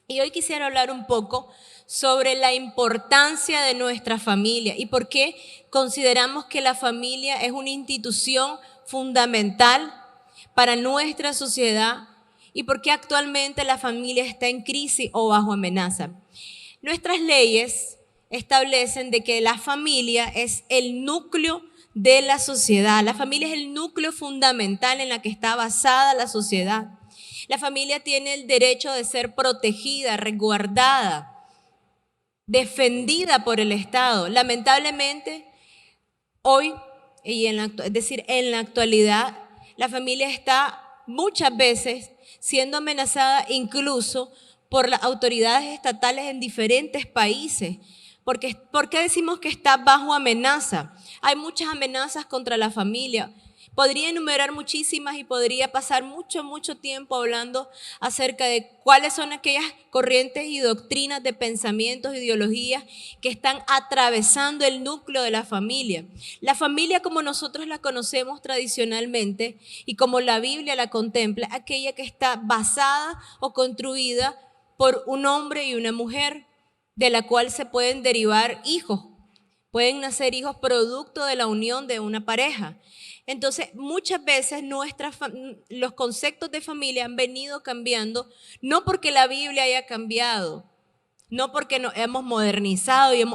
Y hoy quisiera hablar un poco sobre la importancia de nuestra familia y por qué consideramos que la familia es una institución fundamental para nuestra sociedad y por qué actualmente la familia está en crisis o bajo amenaza. Nuestras leyes establecen de que la familia es el núcleo de la sociedad. La familia es el núcleo fundamental en la que está basada la sociedad. La familia tiene el derecho de ser protegida, resguardada, defendida por el Estado. Lamentablemente, hoy, en la actualidad, la familia está muchas veces siendo amenazada incluso por las autoridades estatales en diferentes países. ¿Por qué decimos que está bajo amenaza? Hay muchas amenazas contra la familia. Podría enumerar muchísimas y podría pasar mucho tiempo hablando acerca de cuáles son aquellas corrientes y doctrinas de pensamientos, ideologías que están atravesando el núcleo de la familia. La familia como nosotros la conocemos tradicionalmente y como la Biblia la contempla, aquella que está basada o construida por un hombre y una mujer, de la cual se pueden derivar hijos. Pueden nacer hijos producto de la unión de una pareja. Entonces, muchas veces los conceptos de familia han venido cambiando, no porque la Biblia haya cambiado, no porque nos hemos modernizado y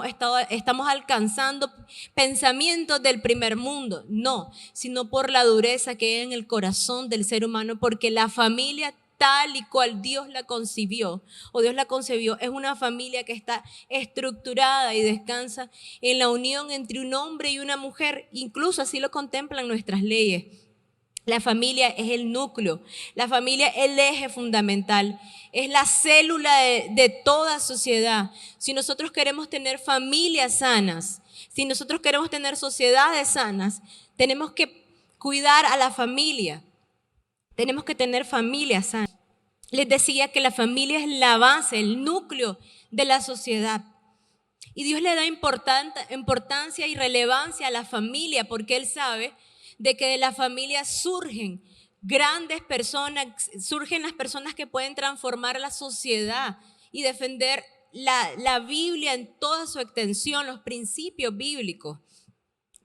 estamos alcanzando pensamientos del primer mundo, no, sino por la dureza que hay en el corazón del ser humano, porque la familia tal y cual Dios la concibió o Dios la concebió es una familia que está estructurada y descansa en la unión entre un hombre y una mujer, incluso así lo contemplan nuestras leyes. La familia es el núcleo, la familia es el eje fundamental, es la célula de toda sociedad. Si nosotros queremos tener familias sanas, si nosotros queremos tener sociedades sanas, tenemos que cuidar a la familia, tenemos que tener familias sanas. Les decía que la familia es la base, el núcleo de la sociedad. Y Dios le da importancia y relevancia a la familia porque Él sabe de que de la familia surgen grandes personas, surgen las personas que pueden transformar la sociedad y defender la Biblia en toda su extensión, los principios bíblicos.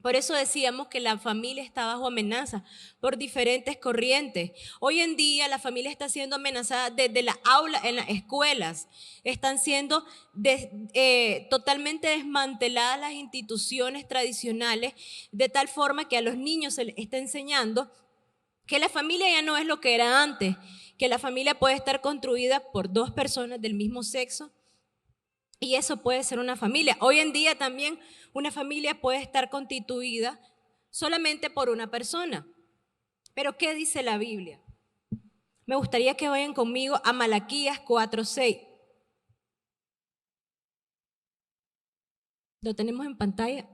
Por eso decíamos que la familia está bajo amenaza por diferentes corrientes. Hoy en día la familia está siendo amenazada desde la aula, en las escuelas. Están siendo totalmente desmanteladas las instituciones tradicionales, de tal forma que a los niños se les está enseñando que la familia ya no es lo que era antes, que la familia puede estar construida por dos personas del mismo sexo. Y eso puede ser una familia. Hoy en día también una familia puede estar constituida solamente por una persona. Pero ¿qué dice la Biblia? Me gustaría que vayan conmigo a Malaquías 4:6. ¿Lo tenemos en pantalla?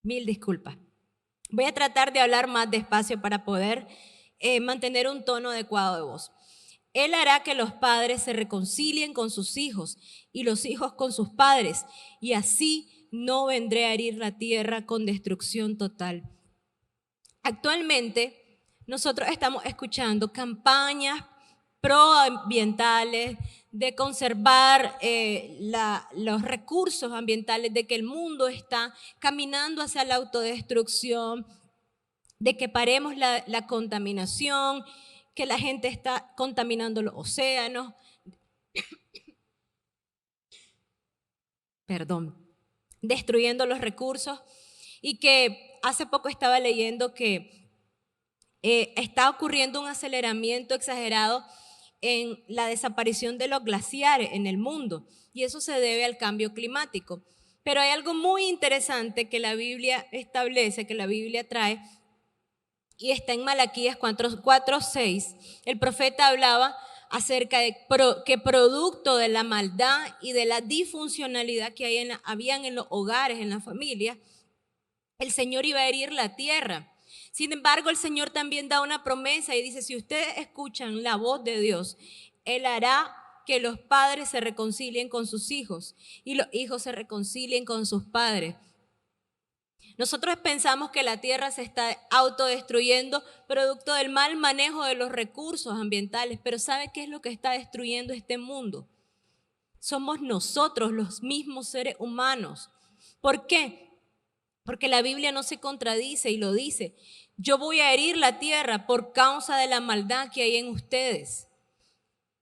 Mil disculpas. Voy a tratar de hablar más despacio para poder mantener un tono adecuado de voz. Él hará que los padres se reconcilien con sus hijos y los hijos con sus padres, y así no vendré a herir la tierra con destrucción total. Actualmente, nosotros estamos escuchando campañas proambientales de conservar los recursos ambientales, de que el mundo está caminando hacia la autodestrucción, de que paremos la contaminación, que la gente está contaminando los océanos, destruyendo los recursos, y que hace poco estaba leyendo que está ocurriendo un aceleramiento exagerado en la desaparición de los glaciares en el mundo, y eso se debe al cambio climático. Pero hay algo muy interesante que la Biblia establece, que la Biblia trae, y está en Malaquías 4:6. El profeta hablaba acerca de que producto de la maldad y de la disfuncionalidad que habían en los hogares, en la familia, el Señor iba a herir la tierra. Sin embargo, el Señor también da una promesa y dice, si ustedes escuchan la voz de Dios, Él hará que los padres se reconcilien con sus hijos y los hijos se reconcilien con sus padres. Nosotros pensamos que la tierra se está autodestruyendo producto del mal manejo de los recursos ambientales, pero ¿sabe qué es lo que está destruyendo este mundo? Somos nosotros, los mismos seres humanos. ¿Por qué? Porque la Biblia no se contradice y lo dice. Yo voy a herir la tierra por causa de la maldad que hay en ustedes.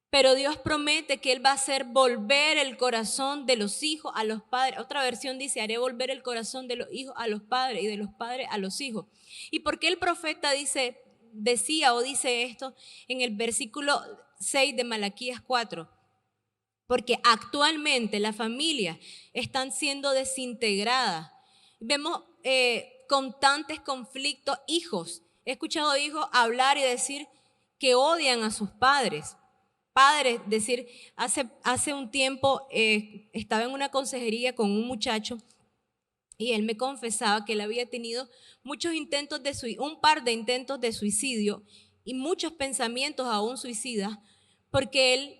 Pero Dios promete que Él va a hacer volver el corazón de los hijos a los padres. Otra versión dice, haré volver el corazón de los hijos a los padres y de los padres a los hijos. ¿Y por qué el profeta decía o dice esto en el versículo 6 de Malaquías 4? Porque actualmente las familias están siendo desintegradas. Vemos constantes conflictos, hijos. He escuchado hijos hablar y decir que odian a sus padres. Padres, decir, hace un tiempo estaba en una consejería con un muchacho y él me confesaba que él había tenido un par de intentos de suicidio y muchos pensamientos aún suicidas porque él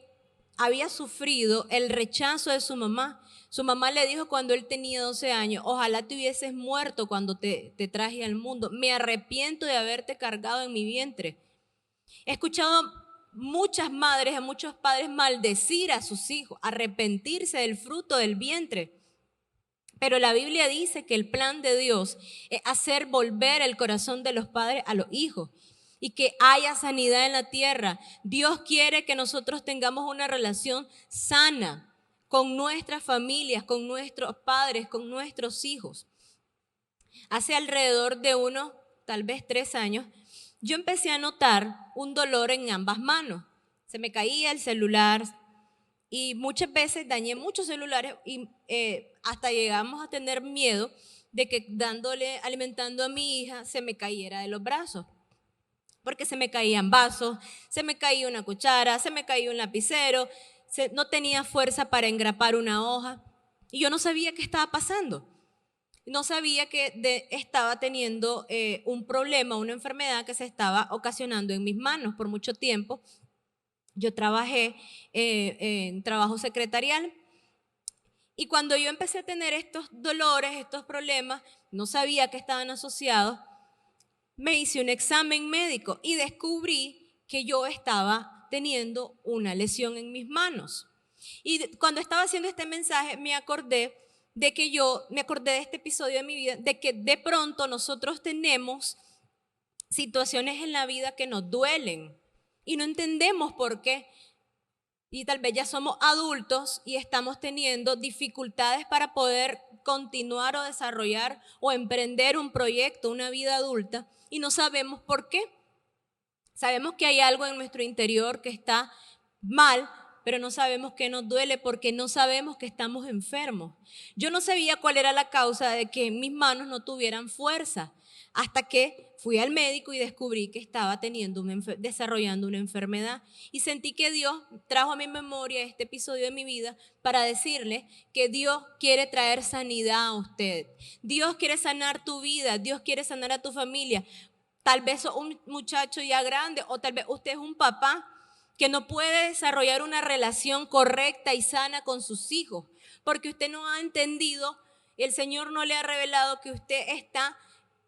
había sufrido el rechazo de su mamá. Su mamá le dijo cuando él tenía 12 años, ojalá te hubieses muerto cuando te traje al mundo. Me arrepiento de haberte cargado en mi vientre. He escuchado muchas madres, a muchos padres maldecir a sus hijos, arrepentirse del fruto del vientre. Pero la Biblia dice que el plan de Dios es hacer volver el corazón de los padres a los hijos y que haya sanidad en la tierra. Dios quiere que nosotros tengamos una relación sana con nuestras familias, con nuestros padres, con nuestros hijos. Hace alrededor de tal vez 3 años, yo empecé a notar un dolor en ambas manos. Se me caía el celular y muchas veces dañé muchos celulares y hasta llegamos a tener miedo de que alimentando a mi hija se me cayera de los brazos. Porque se me caían vasos, se me caía una cuchara, se me caía un lapicero, no tenía fuerza para engrapar una hoja y yo no sabía qué estaba pasando. No sabía que estaba teniendo un problema, una enfermedad que se estaba ocasionando en mis manos por mucho tiempo. Yo trabajé en trabajo secretarial y cuando yo empecé a tener estos dolores, estos problemas, no sabía que estaban asociados, me hice un examen médico y descubrí que yo estaba teniendo una lesión en mis manos. Y cuando estaba haciendo este mensaje me acordé de este episodio de mi vida, de que de pronto nosotros tenemos situaciones en la vida que nos duelen y no entendemos por qué. Y tal vez ya somos adultos y estamos teniendo dificultades para poder continuar o desarrollar o emprender un proyecto, una vida adulta, y no sabemos por qué. Sabemos que hay algo en nuestro interior que está mal, pero no sabemos qué nos duele porque no sabemos que estamos enfermos. Yo no sabía cuál era la causa de que mis manos no tuvieran fuerza hasta que fui al médico y descubrí que estaba desarrollando una enfermedad y sentí que Dios trajo a mi memoria este episodio de mi vida para decirle que Dios quiere traer sanidad a usted. Dios quiere sanar tu vida, Dios quiere sanar a tu familia. Tal vez sos un muchacho ya grande o tal vez usted es un papá que no puede desarrollar una relación correcta y sana con sus hijos, porque usted no ha entendido, el Señor no le ha revelado que usted está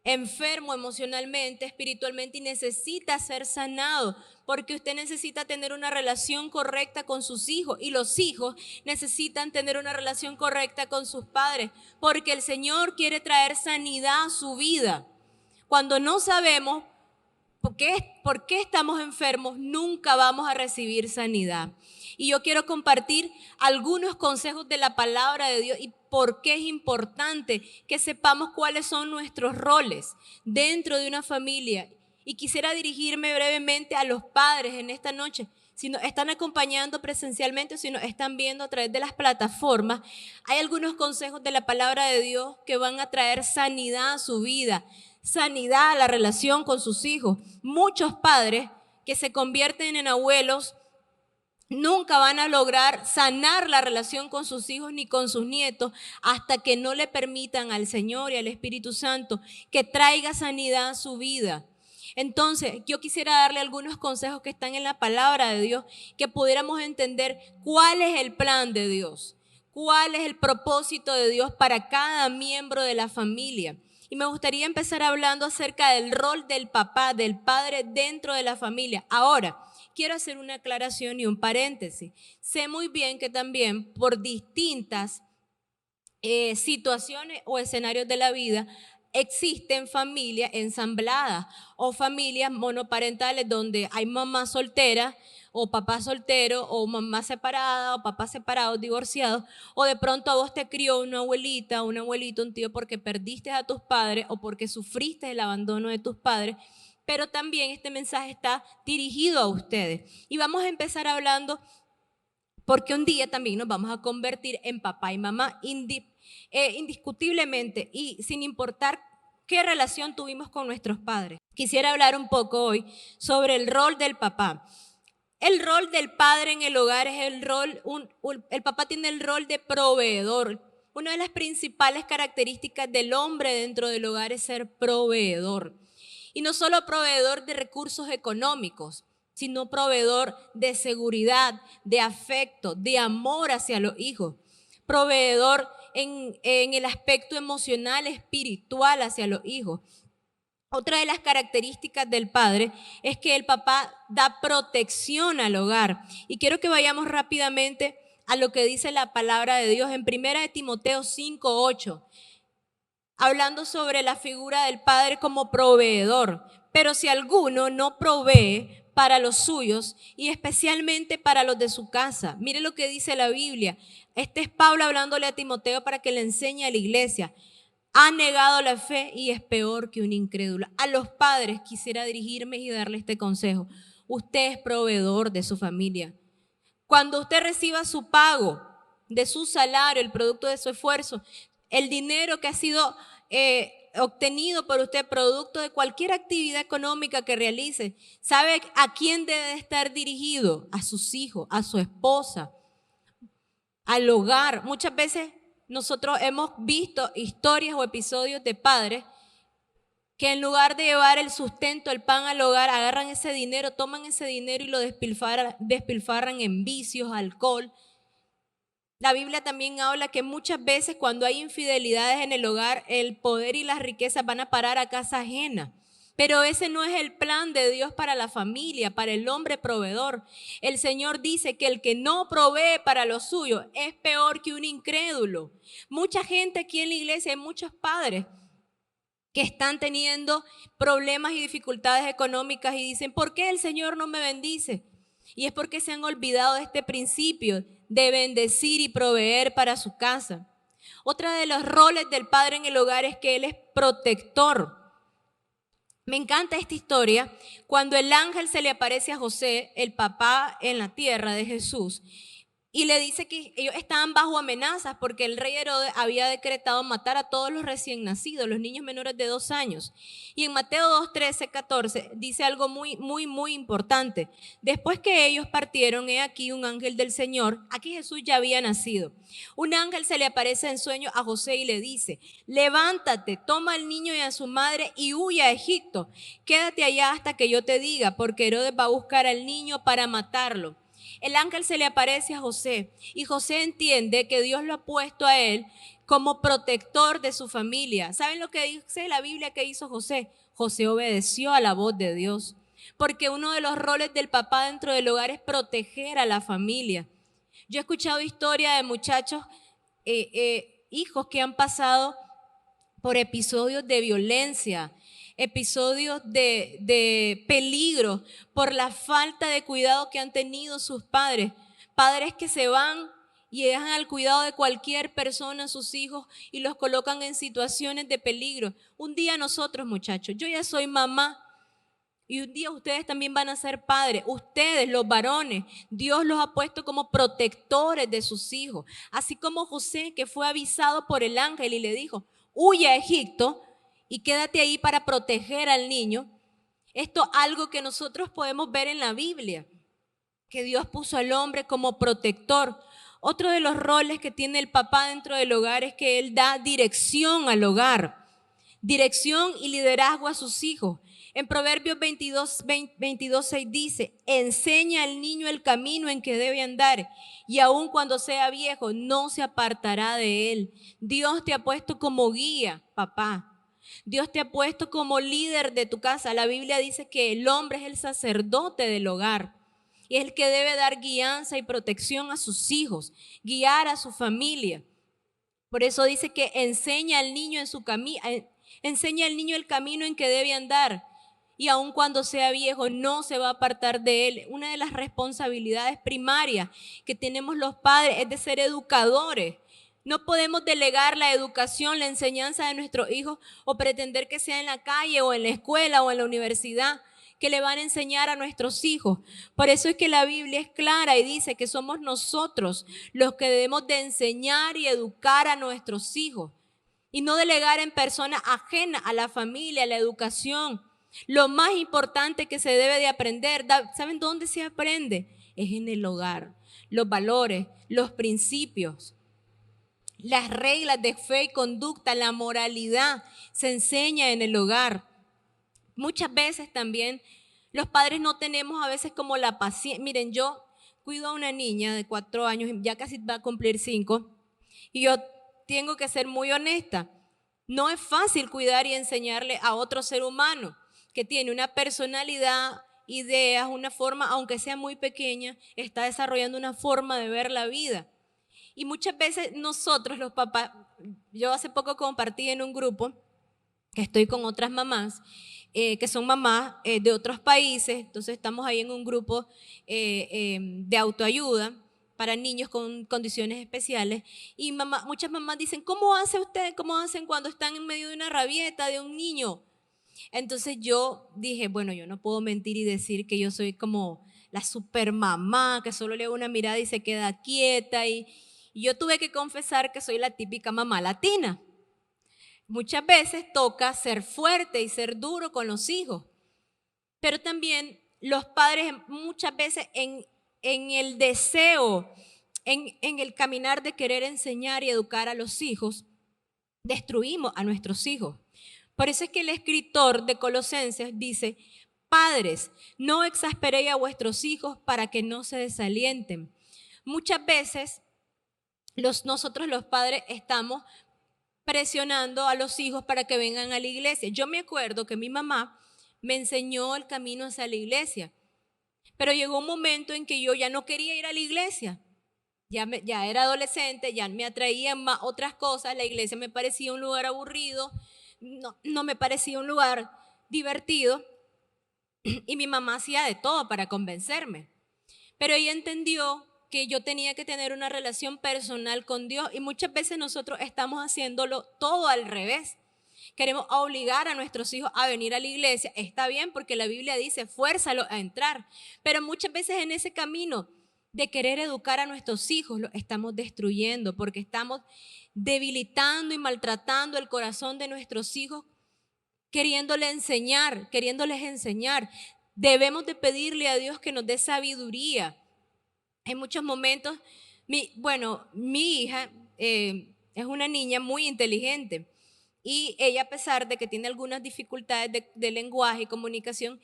enfermo emocionalmente, espiritualmente y necesita ser sanado, porque usted necesita tener una relación correcta con sus hijos y los hijos necesitan tener una relación correcta con sus padres, porque el Señor quiere traer sanidad a su vida. Cuando no sabemos ¿por qué estamos enfermos? Nunca vamos a recibir sanidad. Y yo quiero compartir algunos consejos de la palabra de Dios y por qué es importante que sepamos cuáles son nuestros roles dentro de una familia. Y quisiera dirigirme brevemente a los padres en esta noche. Si nos están acompañando presencialmente o si nos están viendo a través de las plataformas, hay algunos consejos de la palabra de Dios que van a traer sanidad a su vida, sanidad a la relación con sus hijos. Muchos padres que se convierten en abuelos nunca van a lograr sanar la relación con sus hijos ni con sus nietos hasta que no le permitan al Señor y al Espíritu Santo que traiga sanidad a su vida. Entonces, yo quisiera darle algunos consejos que están en la palabra de Dios, que pudiéramos entender cuál es el plan de Dios, cuál es el propósito de Dios para cada miembro de la familia. Y me gustaría empezar hablando acerca del rol del papá, del padre dentro de la familia. Ahora, quiero hacer una aclaración y un paréntesis. Sé muy bien que también por distintas situaciones o escenarios de la vida existen familias ensambladas o familias monoparentales donde hay mamá soltera o papá soltero o mamá separada o papá separados, divorciados, o de pronto a vos te crió una abuelita, un abuelito, un tío porque perdiste a tus padres o porque sufriste el abandono de tus padres. Pero también este mensaje está dirigido a ustedes. Y vamos a empezar hablando porque un día también nos vamos a convertir en papá y mamá indiscutiblemente y sin importar qué relación tuvimos con nuestros padres. Quisiera hablar un poco hoy sobre el rol del papá. El rol del padre en el hogar es el papá tiene el rol de proveedor. Una de las principales características del hombre dentro del hogar es ser proveedor. Y no solo proveedor de recursos económicos, sino proveedor de seguridad, de afecto, de amor hacia los hijos. Proveedor en el aspecto emocional, espiritual hacia los hijos. Otra de las características del padre es que el papá da protección al hogar. Y quiero que vayamos rápidamente a lo que dice la palabra de Dios en 1 Timoteo 5:8, hablando sobre la figura del padre como proveedor. Pero si alguno no provee para los suyos y especialmente para los de su casa, mire lo que dice la Biblia. Este es Pablo hablándole a Timoteo para que le enseñe a la iglesia. Ha negado la fe y es peor que un incrédulo. A los padres quisiera dirigirme y darle este consejo. Usted es proveedor de su familia. Cuando usted reciba su pago de su salario, el producto de su esfuerzo, el dinero que ha sido obtenido por usted, producto de cualquier actividad económica que realice, ¿sabe a quién debe estar dirigido? A sus hijos, a su esposa, al hogar. Muchas veces nosotros hemos visto historias o episodios de padres que en lugar de llevar el sustento, el pan al hogar, agarran ese dinero, toman ese dinero y lo despilfarran en vicios, alcohol. La Biblia también habla que muchas veces cuando hay infidelidades en el hogar, el poder y las riquezas van a parar a casa ajena. Pero ese no es el plan de Dios para la familia, para el hombre proveedor. El Señor dice que el que no provee para lo suyo es peor que un incrédulo. Mucha gente aquí en la iglesia, hay muchos padres que están teniendo problemas y dificultades económicas y dicen, ¿por qué el Señor no me bendice? Y es porque se han olvidado de este principio de bendecir y proveer para su casa. Otra de los roles del padre en el hogar es que él es protector. Me encanta esta historia cuando el ángel se le aparece a José, el papá en la tierra de Jesús, y le dice que ellos estaban bajo amenazas porque el rey Herodes había decretado matar a todos los recién nacidos, los niños menores de 2 años. Y en Mateo 2, 13, 14 dice algo muy importante. Después que ellos partieron, he aquí un ángel del Señor, aquí Jesús ya había nacido. Un ángel se le aparece en sueño a José y le dice, levántate, toma al niño y a su madre y huye a Egipto. Quédate allá hasta que yo te diga, porque Herodes va a buscar al niño para matarlo. El ángel se le aparece a José y José entiende que Dios lo ha puesto a él como protector de su familia. ¿Saben lo que dice la Biblia que hizo José? José obedeció a la voz de Dios, porque uno de los roles del papá dentro del hogar es proteger a la familia. Yo he escuchado historias de muchachos, hijos que han pasado por episodios de violencia, episodios de peligro por la falta de cuidado que han tenido sus padres. Padres que se van y dejan al cuidado de cualquier persona a sus hijos y los colocan en situaciones de peligro. Un día nosotros, muchachos, yo ya soy mamá y un día ustedes también van a ser padres. Ustedes, los varones, Dios los ha puesto como protectores de sus hijos. Así como José, que fue avisado por el ángel y le dijo, huye a Egipto y quédate ahí para proteger al niño. Esto es algo que nosotros podemos ver en la Biblia, que Dios puso al hombre como protector. Otro de los roles que tiene el papá dentro del hogar es que él da dirección al hogar, dirección y liderazgo a sus hijos. En Proverbios 22:6 dice, enseña al niño el camino en que debe andar y aun cuando sea viejo no se apartará de él. Dios te ha puesto como guía, papá. Dios te ha puesto como líder de tu casa. La Biblia dice que el hombre es el sacerdote del hogar y es el que debe dar guianza y protección a sus hijos, guiar a su familia. Por eso dice que enseña al niño en su camino, enseña al niño el camino en que debe andar, y aun cuando sea viejo no se va a apartar de él. Una de las responsabilidades primarias que tenemos los padres es de ser educadores. No podemos delegar la educación, la enseñanza de nuestros hijos o pretender que sea en la calle o en la escuela o en la universidad que le van a enseñar a nuestros hijos. Por eso es que la Biblia es clara y dice que somos nosotros los que debemos de enseñar y educar a nuestros hijos y no delegar en personas ajenas a la familia, a la educación. Lo más importante que se debe de aprender, ¿saben dónde se aprende? Es en el hogar. Los valores, los principios, las reglas de fe y conducta, la moralidad se enseña en el hogar. Muchas veces también los padres no tenemos a veces como la paciencia. Miren, yo cuido a una niña de 4 años, ya casi va a cumplir 5, y yo tengo que ser muy honesta. No es fácil cuidar y enseñarle a otro ser humano que tiene una personalidad, ideas, una forma, aunque sea muy pequeña, está desarrollando una forma de ver la vida. Y muchas veces nosotros los papás, yo hace poco compartí en un grupo que estoy con otras mamás, que son mamás de otros países, entonces estamos ahí en un grupo de autoayuda para niños con condiciones especiales, y muchas mamás dicen, ¿cómo hace usted? ¿Cómo hacen cuando están en medio de una rabieta de un niño? Entonces yo dije, bueno, yo no puedo mentir y decir que yo soy como la super mamá, que solo le hago una mirada y se queda quieta, y yo tuve que confesar que soy la típica mamá latina. Muchas veces toca ser fuerte y ser duro con los hijos, pero también los padres muchas veces en el deseo, en el caminar de querer enseñar y educar a los hijos, destruimos a nuestros hijos. Por eso es que el escritor de Colosenses dice, padres, no exasperéis a vuestros hijos para que no se desalienten. Muchas veces nosotros los padres estamos presionando a los hijos para que vengan a la iglesia. Yo me acuerdo que mi mamá me enseñó el camino hacia la iglesia, pero llegó un momento en que yo ya no quería ir a la iglesia. Ya era adolescente, ya me atraían más otras cosas, la iglesia me parecía un lugar aburrido, no me parecía un lugar divertido, y mi mamá hacía de todo para convencerme. Pero ella entendió que yo tenía que tener una relación personal con Dios, y muchas veces nosotros estamos haciéndolo todo al revés. Queremos obligar a nuestros hijos a venir a la iglesia. Está bien porque la Biblia dice, fuérzalo a entrar, pero muchas veces en ese camino de querer educar a nuestros hijos lo estamos destruyendo porque estamos debilitando y maltratando el corazón de nuestros hijos, queriéndoles enseñar. Debemos de pedirle a Dios que nos dé sabiduría. En muchos momentos, mi hija es una niña muy inteligente, y ella, a pesar de que tiene algunas dificultades de lenguaje y comunicación,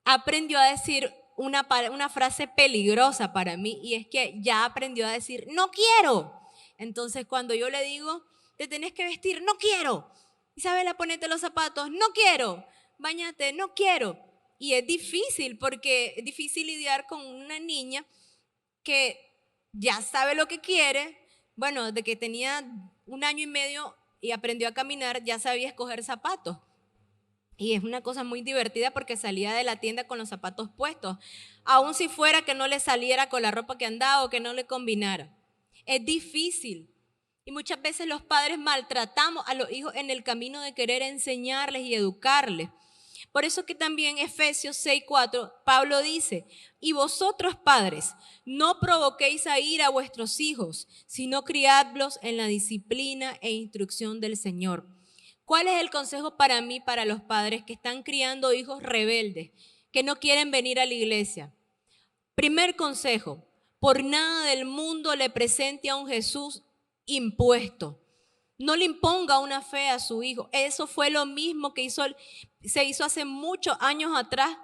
aprendió a decir una frase peligrosa para mí, y es que ya aprendió a decir, no quiero. Entonces cuando yo le digo, te tenés que vestir, no quiero. Isabela, ponete los zapatos, no quiero. Báñate, no quiero. Y es difícil porque es difícil lidiar con una niña que ya sabe lo que quiere. Bueno, desde que tenía 1 año y medio y aprendió a caminar, ya sabía escoger zapatos. Y es una cosa muy divertida porque salía de la tienda con los zapatos puestos, aun si fuera que no le saliera con la ropa que andaba o que no le combinara. Es difícil. Y muchas veces los padres maltratamos a los hijos en el camino de querer enseñarles y educarles. Por eso que también Efesios 6:4, Pablo dice, y vosotros padres, no provoquéis a ira a vuestros hijos, sino criadlos en la disciplina e instrucción del Señor. ¿Cuál es el consejo para mí, para los padres que están criando hijos rebeldes, que no quieren venir a la iglesia? Primer consejo, por nada del mundo le presente a un Jesús impuesto. No le imponga una fe a su hijo. Eso fue lo mismo que se hizo hace muchos años atrás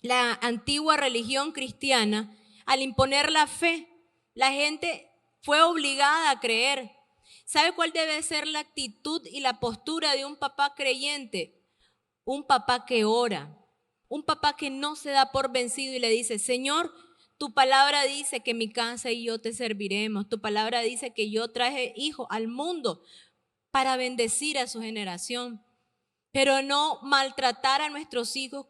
la antigua religión cristiana. Al imponer la fe, la gente fue obligada a creer. ¿Sabe cuál debe ser la actitud y la postura de un papá creyente? Un papá que ora, un papá que no se da por vencido y le dice, Señor, tu palabra dice que mi casa y yo te serviremos. Tu palabra dice que yo traje hijos al mundo para bendecir a su generación, pero no maltratar a nuestros hijos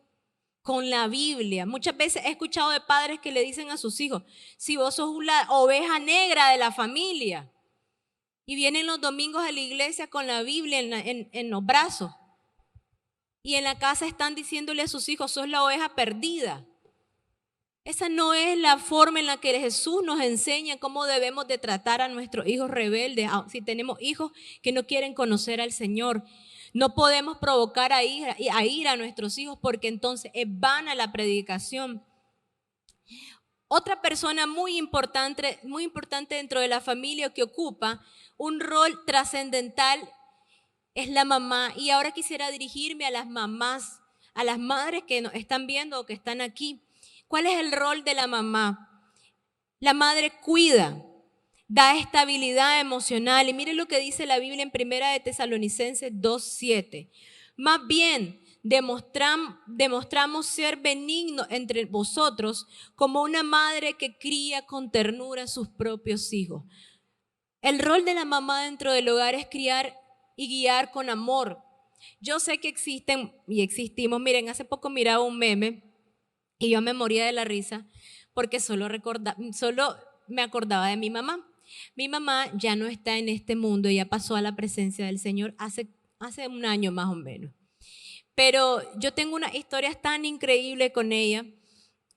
con la Biblia. Muchas veces he escuchado de padres que le dicen a sus hijos, si vos sos la oveja negra de la familia, y vienen los domingos a la iglesia con la Biblia en los brazos, y en la casa están diciéndole a sus hijos, sos la oveja perdida. Esa no es la forma en la que Jesús nos enseña cómo debemos de tratar a nuestros hijos rebeldes. Si tenemos hijos que no quieren conocer al Señor, no podemos provocar a ir a nuestros hijos, porque entonces es vana la predicación. Otra persona muy importante dentro de la familia que ocupa un rol trascendental es la mamá. Y ahora quisiera dirigirme a las mamás, a las madres que nos están viendo o que están aquí. ¿Cuál es el rol de la mamá? La madre cuida, da estabilidad emocional. Y mire lo que dice la Biblia en 1 de Tesalonicenses 2:7. Más bien, demostramos ser benignos entre vosotros como una madre que cría con ternura a sus propios hijos. El rol de la mamá dentro del hogar es criar y guiar con amor. Yo sé que existen y existimos. Miren, hace poco miraba un meme y yo me moría de la risa porque solo me acordaba de mi mamá. Mi mamá ya no está en este mundo, ella pasó a la presencia del Señor hace un año más o menos. Pero yo tengo unas historias tan increíbles con ella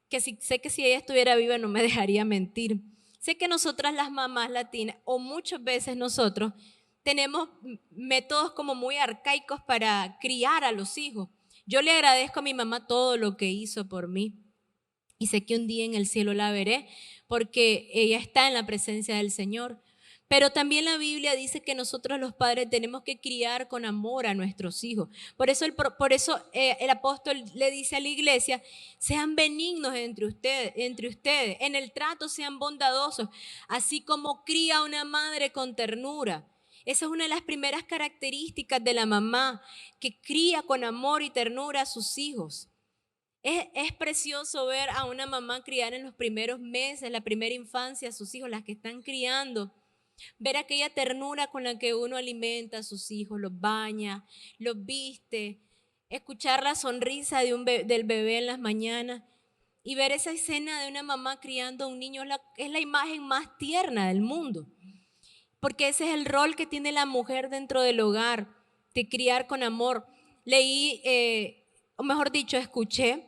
que sé que si ella estuviera viva no me dejaría mentir. Sé que nosotras las mamás latinas, o muchas veces nosotros, tenemos métodos como muy arcaicos para criar a los hijos. Yo le agradezco a mi mamá todo lo que hizo por mí y sé que un día en el cielo la veré porque ella está en la presencia del Señor. Pero también la Biblia dice que nosotros los padres tenemos que criar con amor a nuestros hijos. Por eso el apóstol le dice a la iglesia, sean benignos entre ustedes, en el trato sean bondadosos, así como cría una madre con ternura. Esa es una de las primeras características de la mamá, que cría con amor y ternura a sus hijos. Es precioso ver a una mamá criar en los primeros meses, la primera infancia, a sus hijos, las que están criando. Ver aquella ternura con la que uno alimenta a sus hijos, los baña, los viste, escuchar la sonrisa del bebé en las mañanas y ver esa escena de una mamá criando a un niño es la imagen más tierna del mundo. Porque ese es el rol que tiene la mujer dentro del hogar, de criar con amor. Leí, o mejor dicho, escuché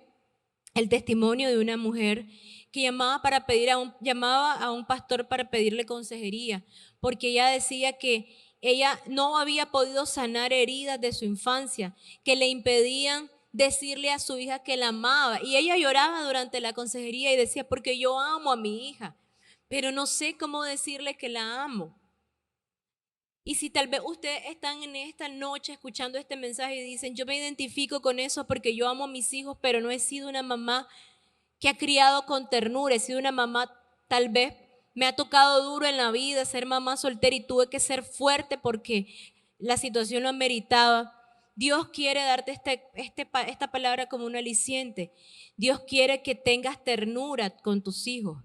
el testimonio de una mujer que llamaba a un pastor para pedirle consejería, porque ella decía que ella no había podido sanar heridas de su infancia, que le impedían decirle a su hija que la amaba. Y ella lloraba durante la consejería y decía, porque yo amo a mi hija, pero no sé cómo decirle que la amo. Y si tal vez ustedes están en esta noche escuchando este mensaje y dicen, yo me identifico con eso porque yo amo a mis hijos, pero no he sido una mamá que ha criado con ternura, he sido una mamá, tal vez me ha tocado duro en la vida ser mamá soltera y tuve que ser fuerte porque la situación lo ameritaba. Dios quiere darte esta palabra como un aliciente. Dios quiere que tengas ternura con tus hijos.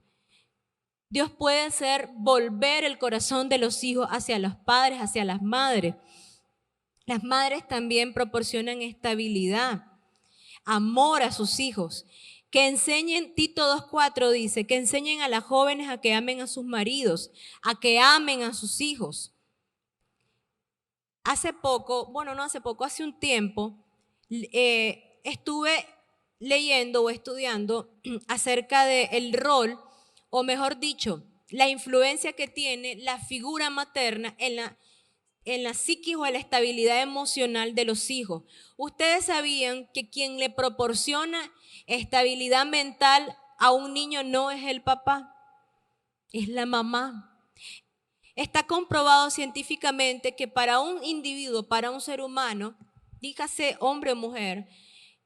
Dios puede hacer volver el corazón de los hijos hacia los padres, hacia las madres. Las madres también proporcionan estabilidad, amor a sus hijos. Que enseñen, Tito 2:4 dice, que enseñen a las jóvenes a que amen a sus maridos, a que amen a sus hijos. Hace un tiempo, estuve leyendo o estudiando acerca del rol, o mejor dicho, la influencia que tiene la figura materna en la psiquis o en la estabilidad emocional de los hijos. Ustedes sabían que quien le proporciona estabilidad mental a un niño no es el papá, es la mamá. Está comprobado científicamente que para un individuo, para un ser humano, dígase hombre o mujer,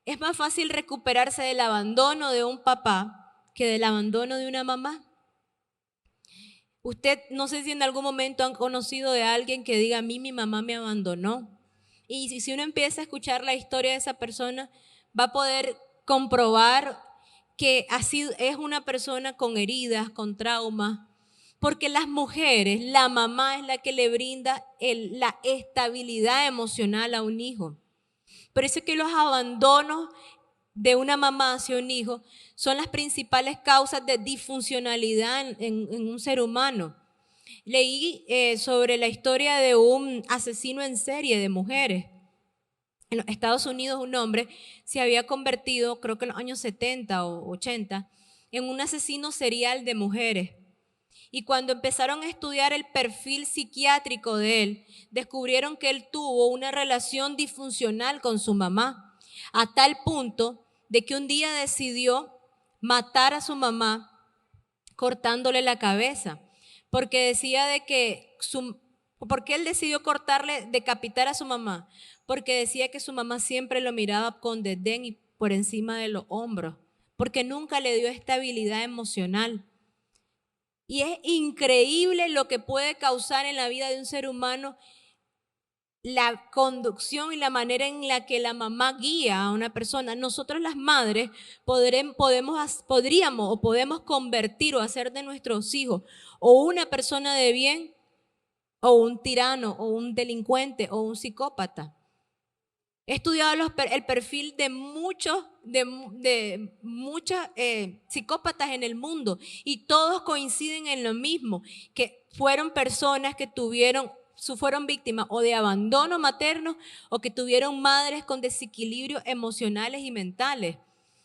es más fácil recuperarse del abandono de un papá que del abandono de una mamá. Usted no sé si en algún momento han conocido de alguien que diga, a mí mi mamá me abandonó. Y si uno empieza a escuchar la historia de esa persona, va a poder comprobar que es una persona con heridas, con traumas, porque las mujeres, la mamá es la que le brinda la estabilidad emocional a un hijo. Por eso es que los abandonos de una mamá hacia un hijo son las principales causas de disfuncionalidad en un ser humano. Leí sobre la historia de un asesino en serie de mujeres. En los Estados Unidos un hombre se había convertido, creo que en los años 70 o 80, en un asesino serial de mujeres. Y cuando empezaron a estudiar el perfil psiquiátrico de él, descubrieron que él tuvo una relación disfuncional con su mamá, a tal punto de que un día decidió matar a su mamá cortándole la cabeza, porque decía de que ¿por qué él decidió decapitar a su mamá? Porque decía que su mamá siempre lo miraba con desdén y por encima de los hombros, porque nunca le dio estabilidad emocional. Y es increíble lo que puede causar en la vida de un ser humano la conducción y la manera en la que la mamá guía a una persona. Nosotros las madres podemos convertir o hacer de nuestros hijos o una persona de bien o un tirano o un delincuente o un psicópata. He estudiado el perfil de muchos psicópatas en el mundo y todos coinciden en lo mismo, que fueron personas que fueron víctimas o de abandono materno o que tuvieron madres con desequilibrios emocionales y mentales.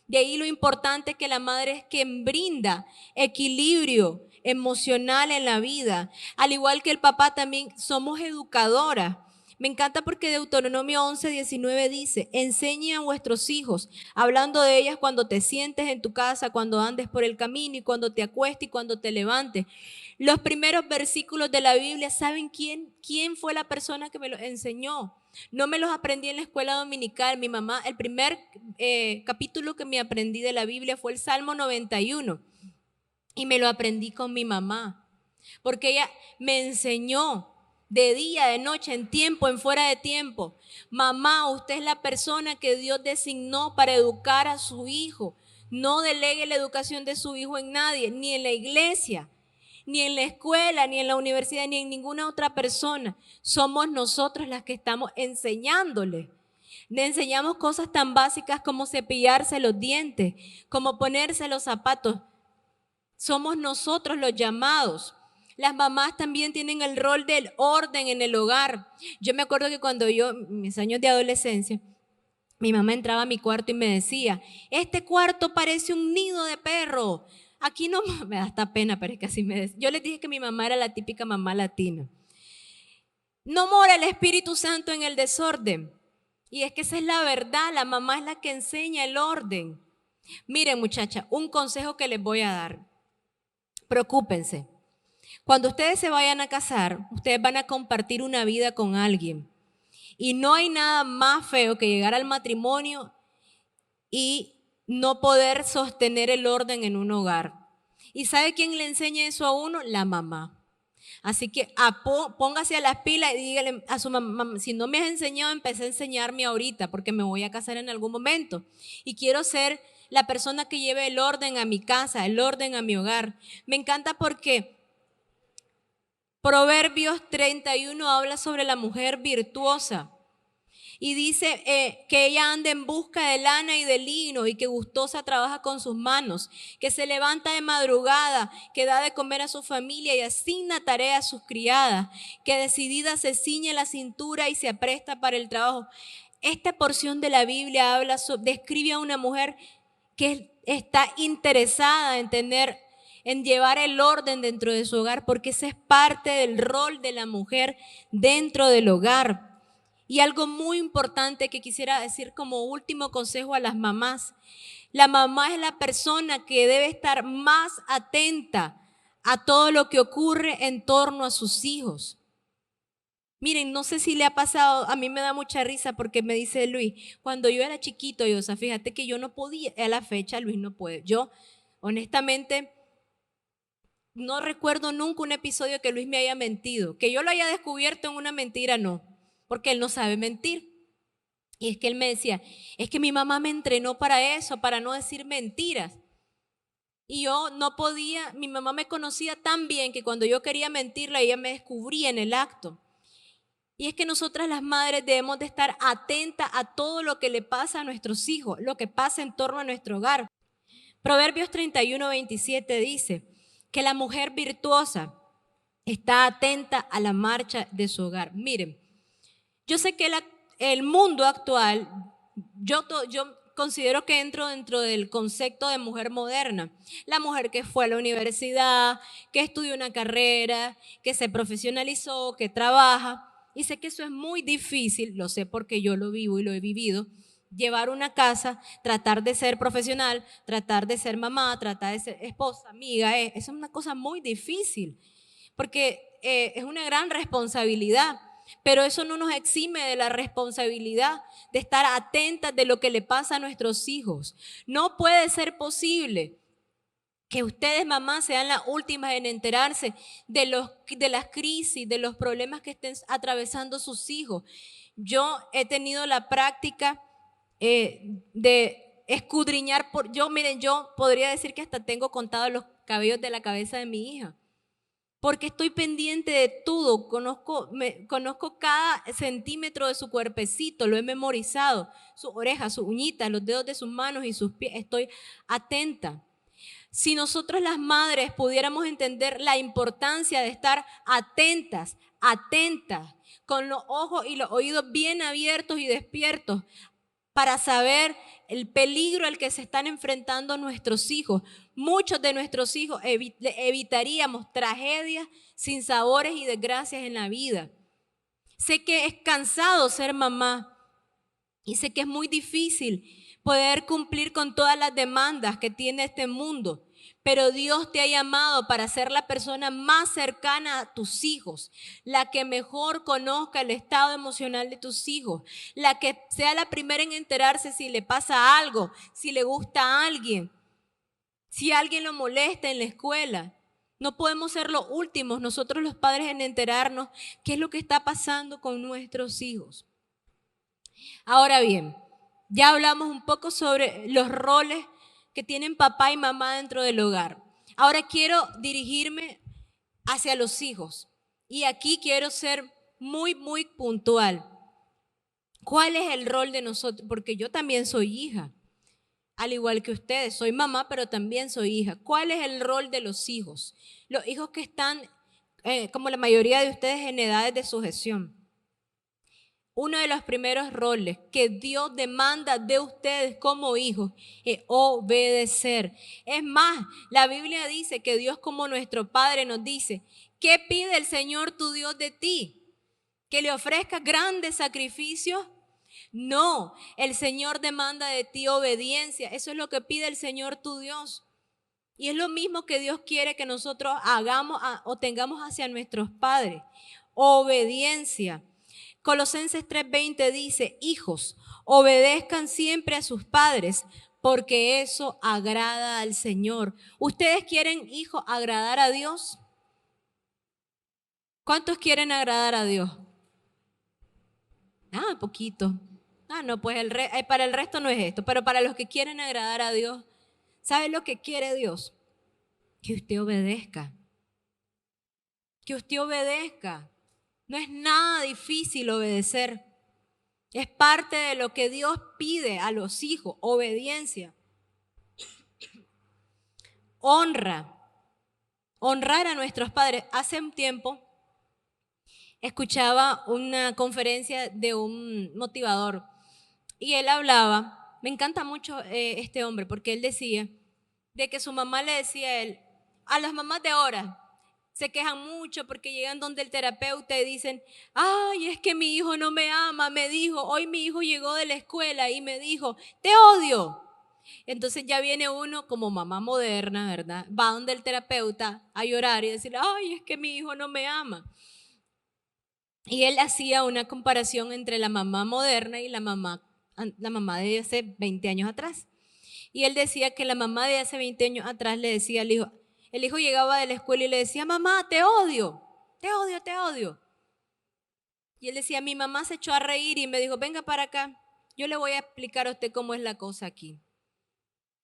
De ahí lo importante que la madre es quien brinda equilibrio emocional en la vida. Al igual que el papá, también somos educadoras. Me encanta porque Deuteronomio 11:19 dice, enseñe a vuestros hijos, hablando de ellas cuando te sientes en tu casa, cuando andes por el camino y cuando te acuestes y cuando te levantes. Los primeros versículos de la Biblia, ¿saben quién fue la persona que me los enseñó? No me los aprendí en la escuela dominical. Mi mamá, el primer capítulo que me aprendí de la Biblia fue el Salmo 91 y me lo aprendí con mi mamá, porque ella me enseñó de día, de noche, en tiempo, en fuera de tiempo. Mamá, usted es la persona que Dios designó para educar a su hijo. No delegue la educación de su hijo en nadie, ni en la iglesia, ni en la escuela, ni en la universidad, ni en ninguna otra persona. Somos nosotros las que estamos enseñándole. Le enseñamos cosas tan básicas como cepillarse los dientes, como ponerse los zapatos. Somos nosotros los llamados. Las mamás también tienen el rol del orden en el hogar. Yo me acuerdo que cuando mis años de adolescencia, mi mamá entraba a mi cuarto y me decía, este cuarto parece un nido de perro. Aquí no, me da hasta pena, pero es que así me decía. Yo les dije que mi mamá era la típica mamá latina. No mora el Espíritu Santo en el desorden. Y es que esa es la verdad, la mamá es la que enseña el orden. Miren, muchacha, un consejo que les voy a dar. Preocúpense. Cuando ustedes se vayan a casar, ustedes van a compartir una vida con alguien. Y no hay nada más feo que llegar al matrimonio y no poder sostener el orden en un hogar. ¿Y sabe quién le enseña eso a uno? La mamá. Así que póngase a las pilas y dígale a su mamá, si no me has enseñado, empecé a enseñarme ahorita porque me voy a casar en algún momento. Y quiero ser la persona que lleve el orden a mi casa, el orden a mi hogar. Me encanta porque Proverbios 31 habla sobre la mujer virtuosa y dice que ella anda en busca de lana y de lino y que gustosa trabaja con sus manos, que se levanta de madrugada, que da de comer a su familia y asigna tarea a sus criadas, que decidida se ciñe la cintura y se apresta para el trabajo. Esta porción de la Biblia describe a una mujer que está interesada en llevar el orden dentro de su hogar, porque ese es parte del rol de la mujer dentro del hogar. Y algo muy importante que quisiera decir como último consejo a las mamás: la mamá es la persona que debe estar más atenta a todo lo que ocurre en torno a sus hijos. Miren, no sé si le ha pasado, a mí me da mucha risa porque me dice Luis, cuando yo era chiquito, o sea, fíjate que yo no podía, a la fecha Luis no puede. Yo, honestamente, no recuerdo nunca un episodio que Luis me haya mentido. Que yo lo haya descubierto en una mentira, no, porque él no sabe mentir. Y es que él me decía, es que mi mamá me entrenó para eso, para no decir mentiras. Y yo no podía, mi mamá me conocía tan bien que cuando yo quería mentirle, ella me descubría en el acto. Y es que nosotras las madres debemos de estar atentas a todo lo que le pasa a nuestros hijos, lo que pasa en torno a nuestro hogar. Proverbios 31:27 dice que la mujer virtuosa está atenta a la marcha de su hogar. Miren, yo sé que el mundo actual, yo considero que entro dentro del concepto de mujer moderna. La mujer que fue a la universidad, que estudió una carrera, que se profesionalizó, que trabaja. Y sé que eso es muy difícil, lo sé porque yo lo vivo y lo he vivido. Llevar una casa, tratar de ser profesional, tratar de ser mamá, tratar de ser esposa, amiga, eso es una cosa muy difícil, porque es una gran responsabilidad. Pero eso no nos exime de la responsabilidad de estar atentas de lo que le pasa a nuestros hijos. No puede ser posible que ustedes, mamás, sean las últimas en enterarse de las crisis, de los problemas que estén atravesando sus hijos. Yo he tenido la práctica de escudriñar, miren, yo podría decir que hasta tengo contados los cabellos de la cabeza de mi hija, porque estoy pendiente de todo, conozco cada centímetro de su cuerpecito, lo he memorizado, sus orejas, sus uñitas, los dedos de sus manos y sus pies, estoy atenta. Si nosotros las madres pudiéramos entender la importancia de estar atentas, con los ojos y los oídos bien abiertos y despiertos, para saber el peligro al que se están enfrentando nuestros hijos. Muchos de nuestros hijos evitaríamos tragedias, sinsabores y desgracias en la vida. Sé que es cansado ser mamá y sé que es muy difícil poder cumplir con todas las demandas que tiene este mundo. Pero Dios te ha llamado para ser la persona más cercana a tus hijos, la que mejor conozca el estado emocional de tus hijos, la que sea la primera en enterarse si le pasa algo, si le gusta a alguien, si alguien lo molesta en la escuela. No podemos ser los últimos, nosotros los padres, en enterarnos qué es lo que está pasando con nuestros hijos. Ahora bien, ya hablamos un poco sobre los roles que tienen papá y mamá dentro del hogar. Ahora quiero dirigirme hacia los hijos y aquí quiero ser muy, muy puntual. ¿Cuál es el rol de nosotros? Porque yo también soy hija, al igual que ustedes. Soy mamá, pero también soy hija. ¿Cuál es el rol de los hijos? Los hijos que están, como la mayoría de ustedes, en edades de sujeción. Uno de los primeros roles que Dios demanda de ustedes como hijos es obedecer. Es más, la Biblia dice que Dios, como nuestro Padre, nos dice: ¿qué pide el Señor tu Dios de ti? ¿Que le ofrezcas grandes sacrificios? No, el Señor demanda de ti obediencia. Eso es lo que pide el Señor tu Dios. Y es lo mismo que Dios quiere que nosotros hagamos o tengamos hacia nuestros padres. Obediencia. Colosenses 3:20 dice: hijos, obedezcan siempre a sus padres, porque eso agrada al Señor. ¿Ustedes quieren, hijos, agradar a Dios? ¿Cuántos quieren agradar a Dios? Poquito. No, pues para el resto no es esto, pero para los que quieren agradar a Dios, ¿sabe lo que quiere Dios? Que usted obedezca. Que usted obedezca. No es nada difícil obedecer. Es parte de lo que Dios pide a los hijos, obediencia. Honra. Honrar a nuestros padres. Hace un tiempo escuchaba una conferencia de un motivador y él hablaba, me encanta mucho este hombre, porque él decía de que su mamá le decía a él: a las mamás de ahora se quejan mucho porque llegan donde el terapeuta y dicen: ay, es que mi hijo no me ama, me dijo, hoy mi hijo llegó de la escuela y me dijo, te odio. Entonces ya viene uno como mamá moderna, ¿verdad? Va donde el terapeuta a llorar y decirle: ay, es que mi hijo no me ama. Y él hacía una comparación entre la mamá moderna y la mamá de hace 20 años atrás. Y él decía que la mamá de hace 20 años atrás le decía al hijo: El hijo llegaba de la escuela y le decía, mamá, te odio, te odio, te odio. Y él decía, mi mamá se echó a reír y me dijo, venga para acá, yo le voy a explicar a usted cómo es la cosa aquí.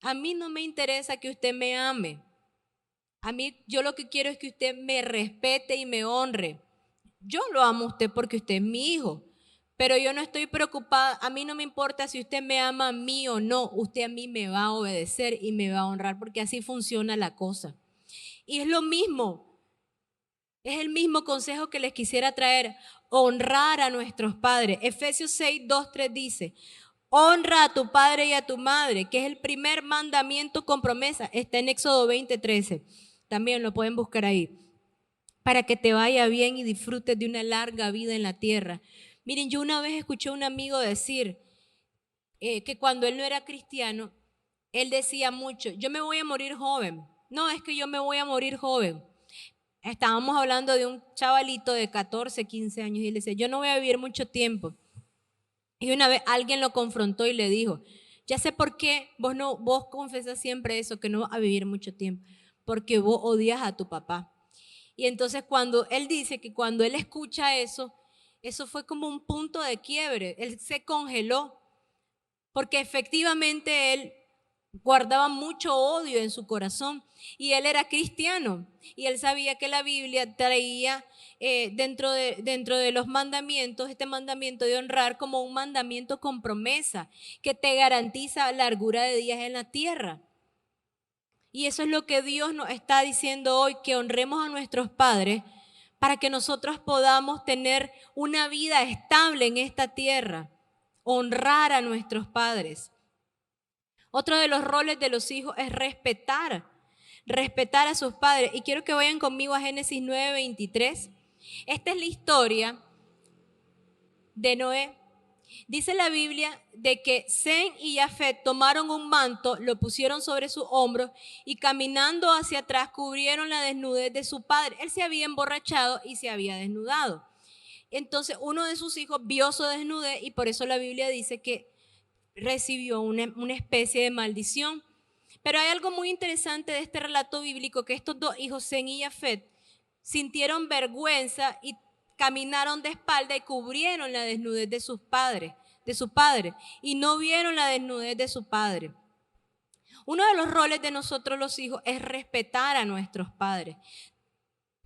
A mí no me interesa que usted me ame. A mí, yo lo que quiero es que usted me respete y me honre. Yo lo amo a usted porque usted es mi hijo, pero yo no estoy preocupada, a mí no me importa si usted me ama a mí o no, usted a mí me va a obedecer y me va a honrar porque así funciona la cosa. Y es lo mismo, es el mismo consejo que les quisiera traer, honrar a nuestros padres. Efesios 6, 2, 3 dice, honra a tu padre y a tu madre, que es el primer mandamiento con promesa, está en Éxodo 20, 13, también lo pueden buscar ahí, para que te vaya bien y disfrutes de una larga vida en la tierra. Miren, yo una vez escuché a un amigo decir que cuando él no era cristiano, él decía mucho, yo me voy a morir joven. No, es que yo me voy a morir joven. Estábamos hablando de un chavalito de 14, 15 años y él decía, yo no voy a vivir mucho tiempo. Y una vez alguien lo confrontó y le dijo, ya sé por qué vos confesas siempre eso, que no vas a vivir mucho tiempo, porque vos odias a tu papá. Y entonces cuando él dice que cuando él escucha eso, eso fue como un punto de quiebre, él se congeló, porque efectivamente él guardaba mucho odio en su corazón y él era cristiano y él sabía que la Biblia traía dentro de los mandamientos, este mandamiento de honrar como un mandamiento con promesa que te garantiza largura de días en la tierra. Y eso es lo que Dios nos está diciendo hoy, que honremos a nuestros padres para que nosotros podamos tener una vida estable en esta tierra, honrar a nuestros padres. Otro de los roles de los hijos es respetar a sus padres. Y quiero que vayan conmigo a Génesis 9:23. Esta es la historia de Noé. Dice la Biblia de que Sem y Jafet tomaron un manto, lo pusieron sobre sus hombros y caminando hacia atrás cubrieron la desnudez de su padre. Él se había emborrachado y se había desnudado. Entonces uno de sus hijos vio su desnudez y por eso la Biblia dice que recibió una especie de maldición. Pero hay algo muy interesante de este relato bíblico, que estos dos hijos, Sem y Jafet, sintieron vergüenza y caminaron de espalda y cubrieron la desnudez de sus padres, de su padre, y no vieron la desnudez de su padre. Uno de los roles de nosotros los hijos es respetar a nuestros padres.